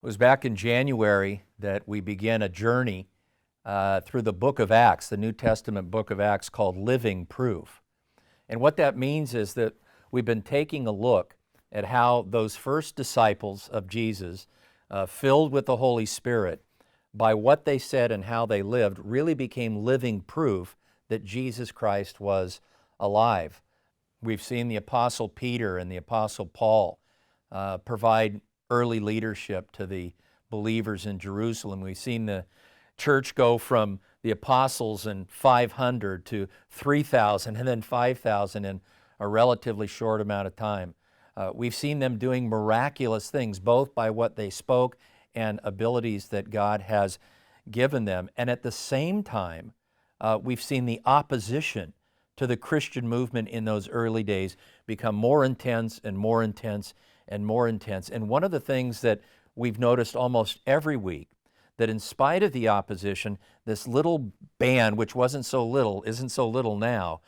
It was back in January that we began a journey through the book of Acts, the New Testament book of Acts, called Living Proof. And what that means is that we've been taking a look at how those first disciples of Jesus, filled with the Holy Spirit, by what they said and how they lived, really became living proof that Jesus Christ was alive. We've seen the Apostle Peter and the Apostle Paul provide early leadership to the believers in Jerusalem. We've seen the church go from the apostles and 500 to 3,000 and then 5,000 in a relatively short amount of time. We've seen them doing miraculous things, both by what they spoke and abilities that God has given them. And at the same time, we've seen the opposition to the Christian movement in those early days become more intense and more intense and more intense. And one of the things that we've noticed almost every week, that in spite of the opposition, this little band, which wasn't so little, isn't so little now,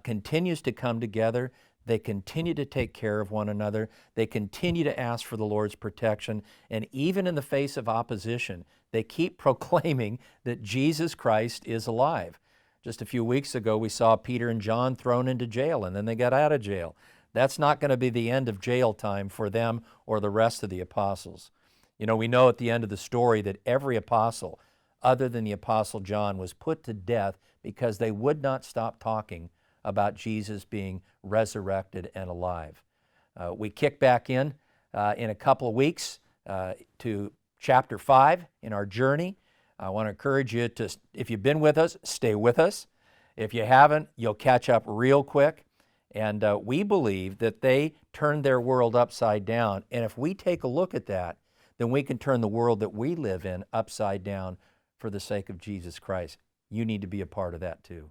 continues to come together. They continue to take care of one another. They continue to ask for the Lord's protection. And even in the face of opposition, they keep proclaiming that Jesus Christ is alive. Just a few weeks ago, we saw Peter and John thrown into jail, and then they got out of jail. That's not going to be the end of jail time for them or the rest of the apostles. You know, we know at the end of the story that every apostle, other than the Apostle John, was put to death because they would not stop talking about Jesus being resurrected and alive. We kick back in a couple of weeks to chapter 5 in our journey. I want to encourage you to, if you've been with us, stay with us. If you haven't, you'll catch up real quick. And we believe that they turned their world upside down. And if we take a look at that, then we can turn the world that we live in upside down for the sake of Jesus Christ. You need to be a part of that too.